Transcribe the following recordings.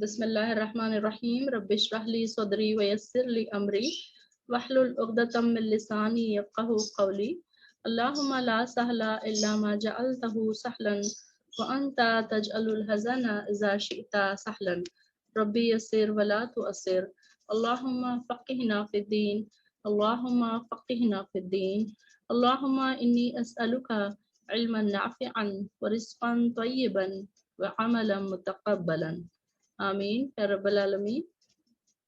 بسم اللہ الرحمن الرحیم رب اشرح لی صدری ویسر لی امری واحلل عقدۃ من لسانی یفقهوا قولی اللہم لا سہل الا ما جعلتہ سہلا وانت تجعل الحزن اذا شئت سہلا ربی یسر ولا تعسر اللہم فقہنا فی الدین اللہم فقہنا فی الدین اللہم انی اسألک علما نافعا ورزقا طیبا وعملا متقبلا آمین یا رب العالمین۔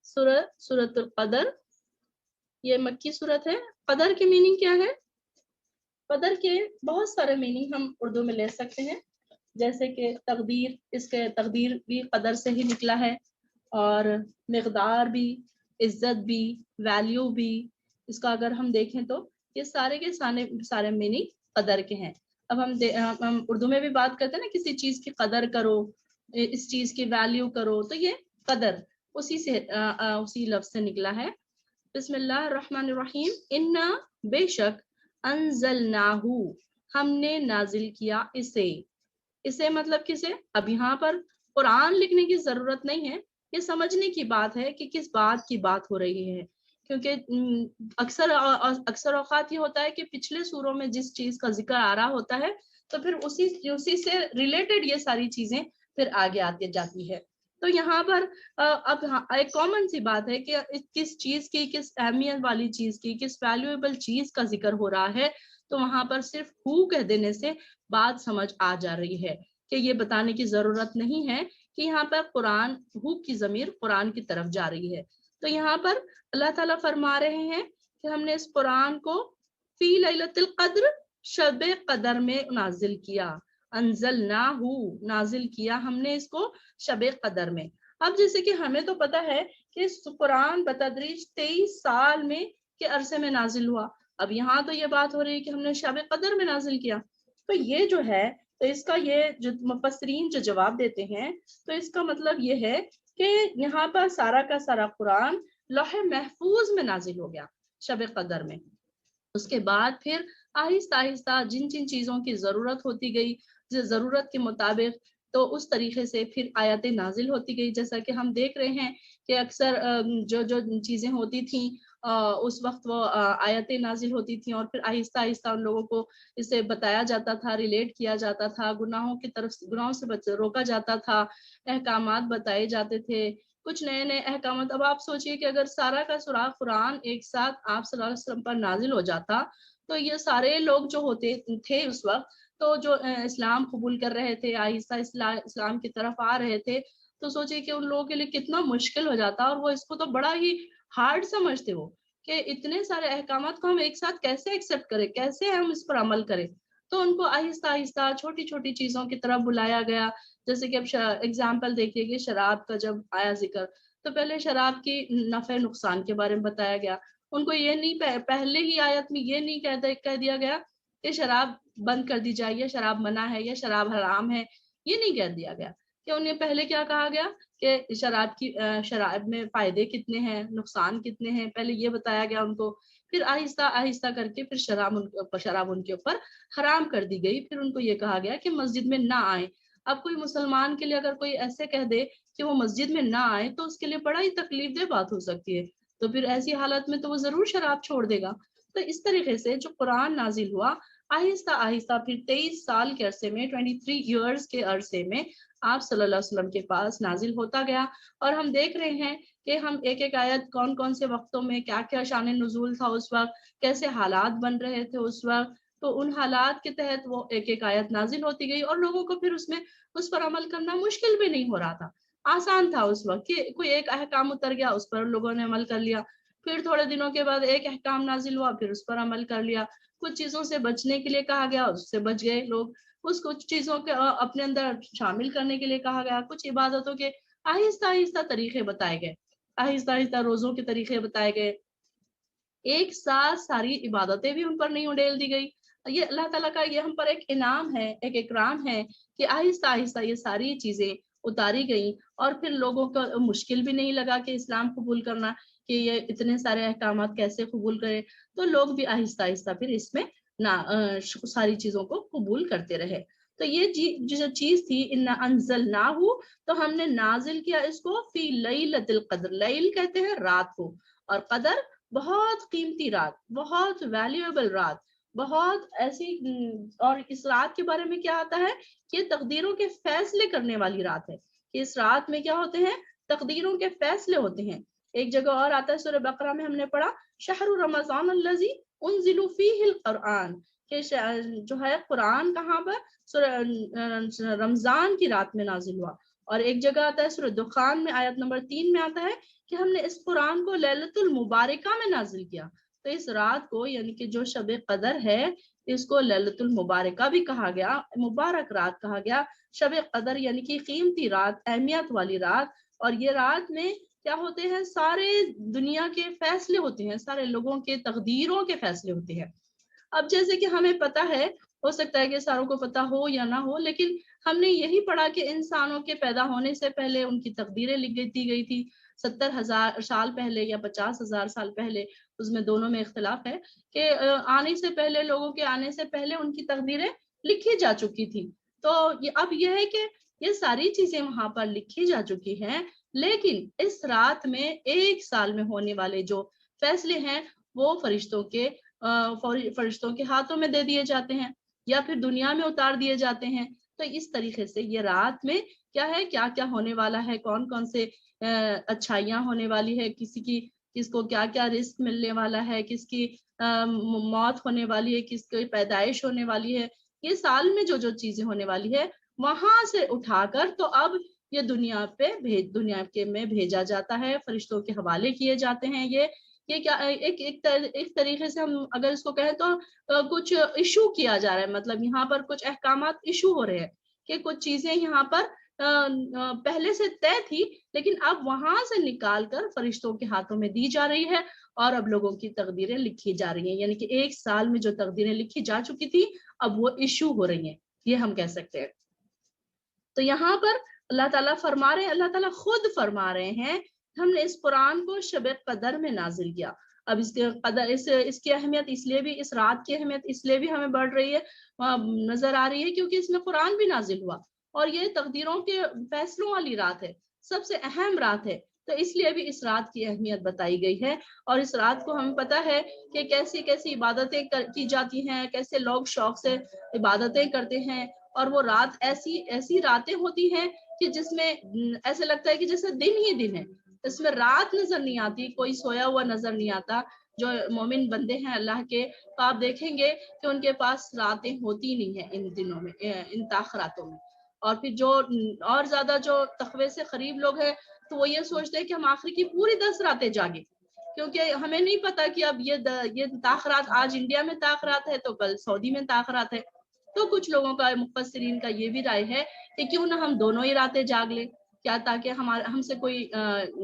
سورۃ القدر یہ مکی صورت ہے۔ قدر کی میننگ کیا ہے؟ قدر کے بہت سارے میننگ ہم اردو میں لے سکتے ہیں، جیسے کہ تقدیر، اس کے تقدیر بھی قدر سے ہی نکلا ہے، اور مقدار بھی، عزت بھی، ویلیو بھی، اس کا اگر ہم دیکھیں تو یہ سارے کے سارے میننگ قدر کے ہیں۔ اب ہم اردو میں بھی بات کرتے ہیں نا، کسی چیز کی قدر کرو، اس چیز کی ویلیو کرو، تو یہ قدر اسی لفظ سے نکلا ہے۔ بسم اللہ الرحمن الرحیم۔ انا بے شک، انزلناہ ہم نے نازل کیا اسے مطلب کسے؟ اب یہاں پر قرآن لکھنے کی ضرورت نہیں ہے، یہ سمجھنے کی بات ہے کہ کس بات کی بات ہو رہی ہے، کیونکہ اکثر اوقات یہ ہوتا ہے کہ پچھلے سوروں میں جس چیز کا ذکر آ رہا ہوتا ہے تو پھر اسی سے ریلیٹڈ یہ ساری چیزیں پھر آگے آتی جاتی ہے۔ تو یہاں پر اب ایک کامن سی بات ہے کہ کس چیز کی، کس اہمیت والی چیز کی، کس ویلیویبل چیز کا ذکر ہو رہا ہے، تو وہاں پر صرف ہو کہہ دینے سے بات سمجھ آ جا رہی ہے کہ یہ بتانے کی ضرورت نہیں ہے کہ یہاں پر قرآن، ہو کی ضمیر قرآن کی طرف جا رہی ہے۔ تو یہاں پر اللہ تعالیٰ فرما رہے ہیں کہ ہم نے اس قرآن کو فی لیلۃ القدر، شب قدر میں نازل کیا۔ انزلناہ نازل کیا ہم نے اس کو شب قدر میں۔ اب جیسے کہ ہمیں تو پتہ ہے کہ قرآن بتدریج 23 سال میں کے عرصے میں نازل ہوا، اب یہاں تو یہ بات ہو رہی ہے کہ ہم نے شب قدر میں نازل کیا۔ تو یہ جو ہے، تو اس کا یہ جو مفسرین جو جواب دیتے ہیں، تو اس کا مطلب یہ ہے کہ یہاں پر سارا کا سارا قرآن لوح محفوظ میں نازل ہو گیا شب قدر میں۔ اس کے بعد پھر آہستہ آہستہ جن چیزوں کی ضرورت ہوتی گئی، ضرورت کے مطابق تو اس طریقے سے پھر آیتیں نازل ہوتی گئی۔ جیسا کہ ہم دیکھ رہے ہیں کہ اکثر جو چیزیں ہوتی تھیں اس وقت وہ آیتیں نازل ہوتی تھیں، اور پھر آہستہ آہستہ ان لوگوں کو اسے بتایا جاتا تھا، ریلیٹ کیا جاتا تھا، گناہوں سے روکا جاتا تھا، احکامات بتائے جاتے تھے، کچھ نئے نئے احکامات۔ اب آپ سوچئے کہ اگر سارا کا سارا قرآن ایک ساتھ آپ صلی اللہ علیہ وسلم پر نازل ہو جاتا تو یہ سارے لوگ جو ہوتے تھے اس وقت، تو جو اسلام قبول کر رہے تھے، آہستہ اسلام کی طرف آ رہے تھے، تو سوچئے کہ ان لوگوں کے لیے کتنا مشکل ہو جاتا، اور وہ اس کو تو بڑا ہی ہارڈ سمجھتے وہ، کہ اتنے سارے احکامات کو ہم ایک ساتھ کیسے ایکسیپٹ کریں، کیسے ہم اس پر عمل کریں۔ تو ان کو آہستہ آہستہ چھوٹی چھوٹی چیزوں کی طرف بلایا گیا۔ جیسے کہ اب اگزامپل دیکھیے کہ شراب کا جب آیا ذکر، تو پہلے شراب کی نفع نقصان کے بارے میں بتایا گیا۔ ان کو یہ نہیں، پہلے ہی آیت میں یہ نہیں کہہ دیا گیا کہ شراب بند کر دی جائے، یا شراب منع ہے، یا شراب حرام ہے، یہ نہیں کہہ دیا گیا۔ کہ انہیں پہلے کیا کہا گیا کہ شراب میں فائدے کتنے ہیں، نقصان کتنے ہیں، پہلے یہ بتایا گیا ان کو۔ پھر آہستہ آہستہ کر کے پھر شراب ان کے اوپر حرام کر دی گئی۔ پھر ان کو یہ کہا گیا کہ مسجد میں نہ آئیں۔ اب کوئی مسلمان کے لیے اگر کوئی ایسے کہہ دے کہ وہ مسجد میں نہ آئے تو اس کے لیے بڑا ہی تکلیف دہ بات ہو سکتی ہے، تو پھر ایسی حالت میں تو وہ ضرور شراب چھوڑ دے گا۔ تو اس طریقے سے جو قرآن نازل ہوا، آہستہ آہستہ پھر 23 سال کے عرصے میں، 23 ایئرز کے عرصے میں آپ صلی اللہ علیہ وسلم کے پاس نازل ہوتا گیا۔ اور ہم دیکھ رہے ہیں کہ ہم ایک ایک آیت کون کون سے وقتوں میں کیا کیا شان نزول تھا اس وقت، کیسے حالات بن رہے تھے اس وقت، تو ان حالات کے تحت وہ ایک ایک آیت نازل ہوتی گئی، اور لوگوں کو پھر اس پر عمل کرنا مشکل بھی نہیں ہو رہا تھا، آسان تھا اس وقت کہ کوئی ایک احکام اتر گیا، اس پر لوگوں نے عمل کر لیا، پھر تھوڑے دنوں کے بعد ایک احکام نازل ہوا، پھر اس پر عمل کر لیا، کچھ چیزوں سے بچنے کے لیے کہا گیا، اس سے بچ گئے لوگ، کچھ چیزوں کے اپنے اندر شامل کرنے کے لیے کہا گیا، کچھ عبادتوں کے آہستہ آہستہ طریقے بتائے گئے، آہستہ آہستہ روزوں کے طریقے بتائے گئے، ایک ساتھ ساری عبادتیں بھی ان پر نہیں اڈیل دی گئی۔ یہ اللہ تعالیٰ کا یہ ہم پر ایک انعام ہے، ایک اکرام ہے کہ آہستہ آہستہ یہ ساری چیزیں اتاری گئیں، اور پھر لوگوں کو مشکل بھی نہیں لگا کہ اسلام قبول کرنا، کہ یہ اتنے سارے احکامات کیسے قبول کرے، تو لوگ بھی آہستہ آہستہ پھر اس میں ساری چیزوں کو قبول کرتے رہے۔ تو یہ جو چیز تھی انا انزلناہو، تو ہم نے نازل کیا اس کو فی لیلۃ القدر، لیل کہتے ہیں رات کو، اور قدر بہت قیمتی رات، بہت ویلیویبل رات، بہت ایسی، اور اس رات کے بارے میں کیا آتا ہے کہ تقدیروں کے فیصلے کرنے والی رات ہے، کہ اس رات میں کیا ہوتے ہیں، تقدیروں کے فیصلے ہوتے ہیں۔ ایک جگہ اور آتا ہے سورہ بقرہ میں ہم نے پڑھا شہر رمضان الذی انزل فیہ القرآن، کہ جو ہے قرآن کہاں پر، سورہ رمضان کی رات میں نازل ہوا۔ اور ایک جگہ آتا ہے سورہ دخان میں آیت نمبر 3 میں آتا ہے کہ ہم نے اس قرآن کو لیلۃ المبارکہ میں نازل کیا۔ تو اس رات کو یعنی کہ جو شب قدر ہے اس کو لیلۃ المبارکہ بھی کہا گیا، مبارک رات کہا گیا۔ شب قدر یعنی کہ قیمتی رات، اہمیت والی رات، اور یہ رات میں کیا ہوتے ہیں، سارے دنیا کے فیصلے ہوتے ہیں، سارے لوگوں کے تقدیروں کے فیصلے ہوتے ہیں۔ اب جیسے کہ ہمیں پتہ ہے، ہو سکتا ہے کہ ساروں کو پتہ ہو یا نہ ہو، لیکن ہم نے یہی پڑھا کہ انسانوں کے پیدا ہونے سے پہلے ان کی تقدیریں لکھ دی گئی تھی، 70,000 سال پہلے یا 50,000 سال پہلے، اس میں دونوں میں اختلاف ہے کہ آنے سے پہلے، لوگوں کے آنے سے پہلے ان کی تقدیریں لکھی جا چکی تھی۔ تو اب یہ ہے کہ یہ ساری چیزیں وہاں پر لکھی جا چکی ہیں، لیکن اس رات میں ایک سال میں ہونے والے جو فیصلے ہیں وہ فرشتوں کے ہاتھوں میں دے دیے جاتے ہیں یا پھر دنیا میں اتار دیے جاتے ہیں۔ تو اس طریقے سے یہ رات میں کیا ہے، کیا کیا ہونے والا ہے، کون کون سے اچھائیاں ہونے والی ہے، کس کو کیا کیا رزق ملنے والا ہے، کس کی موت ہونے والی ہے، کس کی پیدائش ہونے والی ہے، یہ سال میں جو جو چیزیں ہونے والی ہے وہاں سے اٹھا کر تو اب یہ دنیا میں بھیجا جاتا ہے، فرشتوں کے حوالے کیے جاتے ہیں۔ یہ کیا ایک طریقے سے ہم اگر اس کو کہیں تو کچھ ایشو کیا جا رہا ہے، مطلب یہاں پر کچھ احکامات ایشو ہو رہے ہیں کہ کچھ چیزیں یہاں پر پہلے سے طے تھی لیکن اب وہاں سے نکال کر فرشتوں کے ہاتھوں میں دی جا رہی ہے، اور اب لوگوں کی تقدیریں لکھی جا رہی ہیں، یعنی کہ ایک سال میں جو تقدیریں لکھی جا چکی تھی اب وہ ایشو ہو رہی ہیں، یہ ہم کہہ سکتے ہیں۔ تو یہاں پر اللہ تعالیٰ فرما رہے ہیں، اللہ تعالیٰ خود فرما رہے ہیں ہم نے اس قرآن کو شب قدر میں نازل کیا۔ اب اس کی اہمیت اس لیے بھی، اس رات کی اہمیت اس لیے بھی ہمیں بڑھ رہی ہے، نظر آ رہی ہے کیونکہ اس میں قرآن بھی نازل ہوا، اور یہ تقدیروں کے فیصلوں والی رات ہے، سب سے اہم رات ہے، تو اس لیے بھی اس رات کی اہمیت بتائی گئی ہے۔ اور اس رات کو ہمیں پتہ ہے کہ کیسی کیسی عبادتیں کی جاتی ہیں، کیسے لوگ شوق سے عبادتیں کرتے ہیں، اور وہ رات ایسی راتیں ہوتی ہیں کہ جس میں ایسے لگتا ہے کہ جیسے دن ہی دن ہے، اس میں رات نظر نہیں آتی، کوئی سویا ہوا نظر نہیں آتا۔ جو مومن بندے ہیں اللہ کے، تو آپ دیکھیں گے کہ ان کے پاس راتیں ہوتی نہیں ہیں ان دنوں میں، ان تاخراتوں میں۔ اور پھر جو اور زیادہ جو تقوی سے قریب لوگ ہیں تو وہ یہ سوچتے ہیں کہ ہم آخری کی پوری 10 راتیں جاگیں، کیونکہ ہمیں نہیں پتا کہ اب یہ تاخرات آج انڈیا میں تاخرات ہے تو کل سعودی میں تاخرات ہے۔ تو کچھ لوگوں کا، مفسرین کا یہ بھی رائے ہے کہ کیوں نہ ہم دونوں ہی راتیں جاگ لیں، کیا تاکہ ہم سے کوئی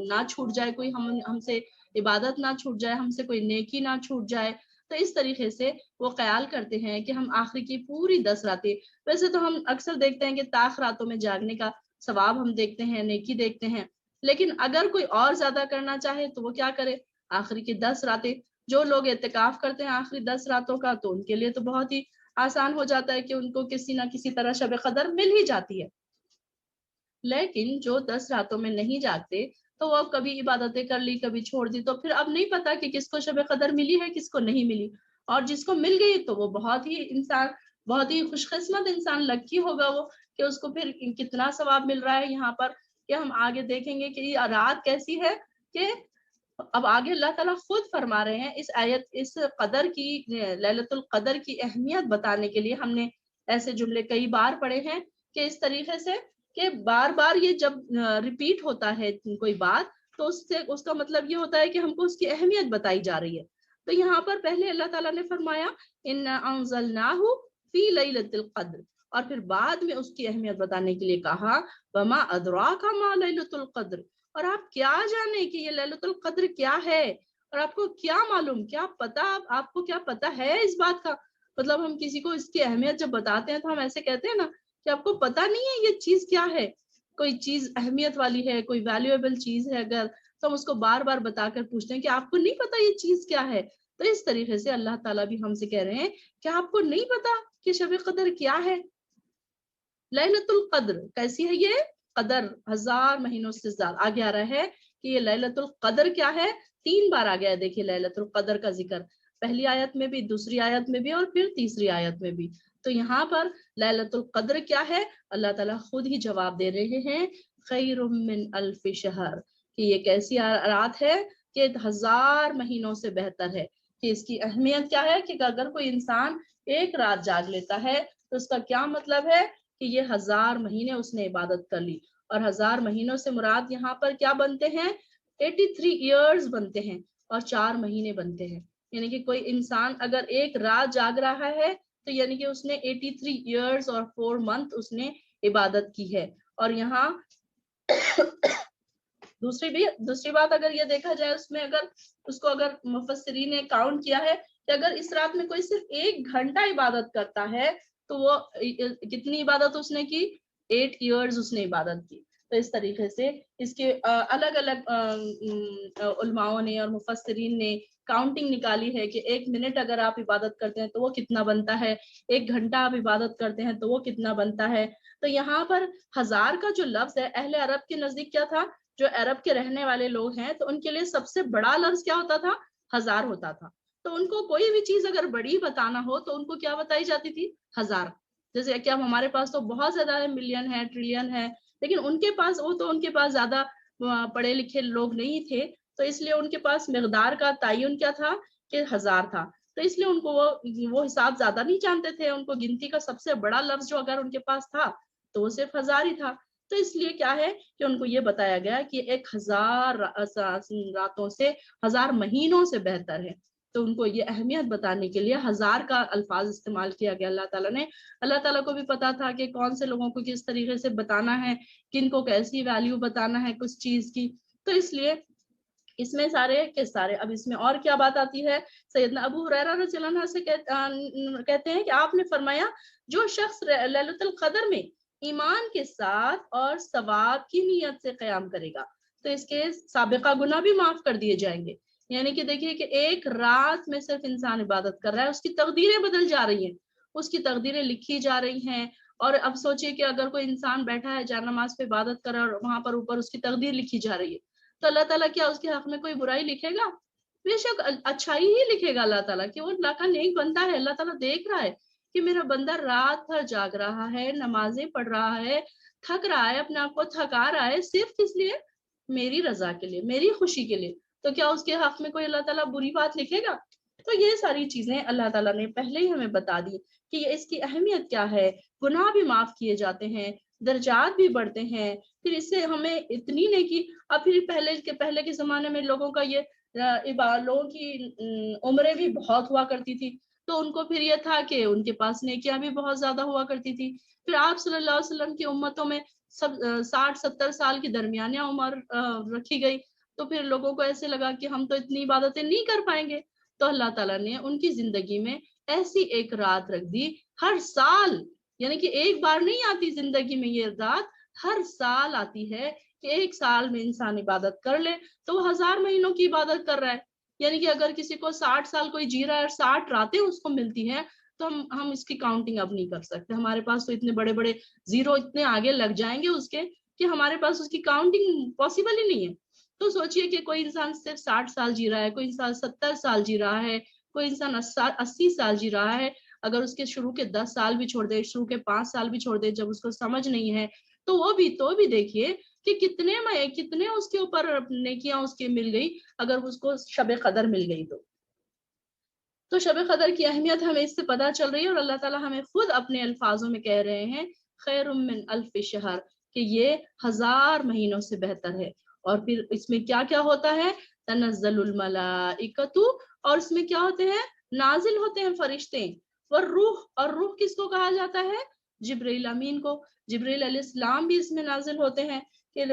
نہ چھوٹ جائے، کوئی ہم سے عبادت نہ چھوٹ جائے، ہم سے کوئی نیکی نہ چھوٹ جائے۔ تو اس طریقے سے وہ خیال کرتے ہیں کہ ہم آخری کی پوری 10 راتیں، ویسے تو ہم اکثر دیکھتے ہیں کہ تاخراتوں میں جاگنے کا ثواب ہم دیکھتے ہیں، نیکی دیکھتے ہیں، لیکن اگر کوئی اور زیادہ کرنا چاہے تو وہ کیا کرے، آخری کی 10 راتیں۔ جو لوگ اعتکاف کرتے ہیں آخری 10 راتوں کا تو ان کے لیے تو بہت ہی آسان ہو جاتا ہے کہ ان کو کسی نہ کسی طرح شب قدر مل ہی جاتی ہے۔ لیکن جو 10 راتوں میں نہیں جاگتے تو وہ کبھی عبادتیں کر لی، کبھی چھوڑ دی، تو پھر اب نہیں پتا کہ کس کو شب قدر ملی ہے، کس کو نہیں ملی۔ اور جس کو مل گئی تو وہ بہت ہی خوش قسمت انسان، لکی ہوگا وہ، کہ اس کو پھر کتنا ثواب مل رہا ہے یہاں پر، کہ ہم آگے دیکھیں گے کہ یہ رات کیسی ہے، کہ اب آگے اللہ تعالیٰ خود فرما رہے ہیں اس قدر کی، لیلۃ القدر کی اہمیت بتانے کے لیے ہم نے ایسے جملے کئی بار پڑھے ہیں کہ اس طریقے سے کہ بار بار یہ جب ریپیٹ ہوتا ہے کوئی بات تو اس کا مطلب یہ ہوتا ہے کہ ہم کو اس کی اہمیت بتائی جا رہی ہے۔ تو یہاں پر پہلے اللہ تعالیٰ نے فرمایا اِنَّا أَنزَلْنَاهُ فِي لَيْلَةِ الْقَدْرِ، اور پھر بعد میں اس کی اہمیت بتانے کے لیے کہا وَمَا أَدْرَاكَ مَا لَيْلَةُ الْقَدْرِ، اور آپ کیا جانے کہ یہ لیلۃ القدر کیا ہے، اور آپ کو کیا معلوم، کیا پتا، آپ کو کیا پتا ہے اس بات کا۔ مطلب ہم کسی کو اس کی اہمیت جب بتاتے ہیں تو ہم ایسے کہتے ہیں نا کہ آپ کو پتا نہیں ہے یہ چیز کیا ہے، کوئی چیز اہمیت والی ہے، کوئی ویلیویبل چیز ہے اگر، تو ہم اس کو بار بار بتا کر پوچھتے ہیں کہ آپ کو نہیں پتا یہ چیز کیا ہے۔ تو اس طریقے سے اللہ تعالیٰ بھی ہم سے کہہ رہے ہیں کہ آپ کو نہیں پتا کہ شب قدر کیا ہے۔ لیلۃ القدر کیسی ہے یہ؟ قدر 1000 مہینوں سے زیادہ. آگے آ رہا ہے کہ یہ لیلۃ القدر کیا ہے، 3 بار آ گیا ہے. دیکھیے لیلۃ القدر کا ذکر پہلی آیت میں بھی، دوسری آیت میں بھی، اور پھر تیسری آیت میں بھی. تو یہاں پر لیلۃ القدر کیا ہے، اللہ تعالیٰ خود ہی جواب دے رہے ہیں خیر من الف شہر، کہ یہ کیسی رات ہے کہ 1000 مہینوں سے بہتر ہے. کہ اس کی اہمیت کیا ہے کہ اگر کوئی انسان ایک رات جاگ لیتا ہے تو اس کا کیا مطلب ہے کہ یہ 1000 مہینے اس نے عبادت کر لی. اور 1000 مہینوں سے مراد یہاں پر کیا بنتے ہیں، 83 ایئرز بنتے ہیں اور 4 مہینے بنتے ہیں. یعنی کہ کوئی انسان اگر ایک رات جاگ رہا ہے تو یعنی کہ اس نے 83 ایئرز اور 4 منتھ اس نے عبادت کی ہے. اور یہاں دوسری بات اگر یہ دیکھا جائے اس میں، اگر اس کو اگر مفسرین نے کاؤنٹ کیا ہے کہ اگر اس رات میں کوئی صرف 1 گھنٹہ عبادت کرتا ہے تو وہ کتنی عبادت اس نے کی، 8 ایئرز اس نے عبادت کی. تو اس طریقے سے اس کے الگ الگ علماؤں نے اور مفسرین نے کاؤنٹنگ نکالی ہے کہ 1 منٹ اگر آپ عبادت کرتے ہیں تو وہ کتنا بنتا ہے، 1 گھنٹہ آپ عبادت کرتے ہیں تو وہ کتنا بنتا ہے. تو یہاں پر 1000 کا جو لفظ ہے اہل عرب کے نزدیک کیا تھا، جو عرب کے رہنے والے لوگ ہیں تو ان کے لیے سب سے بڑا لفظ کیا ہوتا تھا، 1000 ہوتا تھا. تو ان کو کوئی بھی چیز اگر بڑی بتانا ہو تو ان کو کیا بتائی جاتی تھی، 1000. جیسے کہ اب ہمارے پاس تو بہت زیادہ ملین ہے، ٹریلین ہے، لیکن ان کے پاس ان کے پاس زیادہ پڑھے لکھے لوگ نہیں تھے تو اس لیے ان کے پاس مقدار کا تعین کیا تھا کہ 1000 تھا. تو اس لیے ان کو وہ حساب زیادہ نہیں جانتے تھے. ان کو گنتی کا سب سے بڑا لفظ جو اگر ان کے پاس تھا تو وہ صرف 1000 ہی تھا. تو اس لیے کیا ہے کہ ان کو یہ بتایا گیا کہ 1000 راتوں سے 1000 مہینوں سے بہتر ہے. تو ان کو یہ اہمیت بتانے کے لیے 1000 کا الفاظ استعمال کیا گیا اللہ تعالیٰ نے. اللہ تعالیٰ کو بھی پتا تھا کہ کون سے لوگوں کو کس طریقے سے بتانا ہے، کن کو کیسی ویلیو بتانا ہے کس چیز کی. تو اس لیے اس میں سارے کے سارے. اب اس میں اور کیا بات آتی ہے، سیدنا ابو ہریرہ رضی اللہ عنہ سے کہتے ہیں کہ آپ نے فرمایا جو شخص لیلۃ القدر میں ایمان کے ساتھ اور ثواب کی نیت سے قیام کرے گا تو اس کے سابقہ گناہ بھی معاف کر دیے جائیں گے. یعنی کہ دیکھیے کہ ایک رات میں صرف انسان عبادت کر رہا ہے، اس کی تقدیریں بدل جا رہی ہیں، اس کی تقدیریں لکھی جا رہی ہیں. اور اب سوچئے کہ اگر کوئی انسان بیٹھا ہے جا نماز پہ عبادت کر رہا ہے اور وہاں پر اوپر اس کی تقدیر لکھی جا رہی ہے تو اللہ تعالیٰ کیا اس کے حق میں کوئی برائی لکھے گا؟ بے شک اچھائی ہی لکھے گا اللہ تعالیٰ، کہ وہ اللہ کا نیک بندہ ہے. اللہ تعالیٰ دیکھ رہا ہے کہ میرا بندہ رات بھر جاگ رہا ہے، نمازیں پڑھ رہا ہے، تھک رہا ہے، اپنے آپ کو تھکا رہا ہے، صرف کس لیے، میری رضا کے لیے، میری خوشی کے لیے. تو کیا اس کے حق میں کوئی اللہ تعالیٰ بری بات لکھے گا؟ تو یہ ساری چیزیں اللہ تعالیٰ نے پہلے ہی ہمیں بتا دی کہ اس کی اہمیت کیا ہے. گناہ بھی معاف کیے جاتے ہیں، درجات بھی بڑھتے ہیں. پھر اس سے ہمیں اتنی نیکی. اب پھر پہلے کے زمانے میں لوگوں کا یہ لوگوں کی عمریں بھی بہت ہوا کرتی تھی تو ان کو پھر یہ تھا کہ ان کے پاس نیکیاں بھی بہت زیادہ ہوا کرتی تھی. پھر آپ صلی اللہ علیہ وسلم کی امتوں میں سب 60-70 سال کی درمیانہ عمر رکھی گئی تو پھر لوگوں کو ایسے لگا کہ ہم تو اتنی عبادتیں نہیں کر پائیں گے. تو اللہ تعالیٰ نے ان کی زندگی میں ایسی ایک رات رکھ دی ہر سال، یعنی کہ ایک بار نہیں آتی زندگی میں یہ رات، ہر سال آتی ہے کہ ایک سال میں انسان عبادت کر لے تو وہ 1000 مہینوں کی عبادت کر رہا ہے. یعنی کہ اگر کسی کو 60 سال کوئی جی رہا ہے اور 60 راتیں اس کو ملتی ہیں تو ہم اس کی کاؤنٹنگ اب نہیں کر سکتے. ہمارے پاس تو اتنے بڑے بڑے زیرو اتنے آگے لگ جائیں گے اس کے کہ ہمارے پاس اس کی کاؤنٹنگ پاسبل ہی نہیں ہے. تو سوچئے کہ کوئی انسان صرف 60 سال جی رہا ہے، کوئی انسان 70 سال جی رہا ہے، کوئی انسان 80 سال جی رہا ہے. اگر اس کے شروع کے 10 سال بھی چھوڑ دے، شروع کے 5 سال بھی چھوڑ دے، جب اس کو سمجھ نہیں ہے تو وہ بھی دیکھیے کہ کتنے اس کے اوپر نیکیاں اس کے مل گئی اگر اس کو شب قدر مل گئی. تو شب قدر کی اہمیت ہمیں اس سے پتہ چل رہی ہے اور اللہ تعالیٰ ہمیں خود اپنے الفاظوں میں کہہ رہے ہیں خیر من الف شہر، کہ یہ 1000 مہینوں سے بہتر ہے. اور پھر اس میں کیا کیا ہوتا ہے، تنزل الملائکۃ، اور اس میں کیا ہوتے ہیں، نازل ہوتے ہیں فرشتے. والروح، اور روح کس کو کہا جاتا ہے، جبرائیل امین کو. جبرائیل علیہ السلام بھی اس میں نازل ہوتے ہیں کہ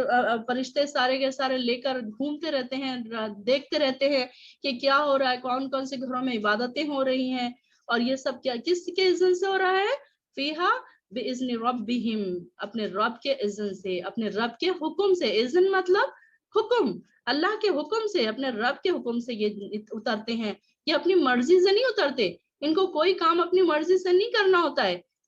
فرشتے سارے کے سارے لے کر گھومتے رہتے ہیں، دیکھتے رہتے ہیں کہ کیا ہو رہا ہے، کون کون سے گھروں میں عبادتیں ہو رہی ہیں. اور یہ سب کیا کس کے اذن سے ہو رہا ہے، فیہا باذن ربہم، اپنے رب کے اذن سے، اپنے رب کے حکم سے. اذن مطلب حکم، اللہ کے حکم سے، اپنے رب کے حکم سے یہ اترتے ہیں. یہ اپنی مرضی سے نہیں اترتے، ان کو کوئی کام اپنی مرضی سے نہیں کرنا ہوتا ہے.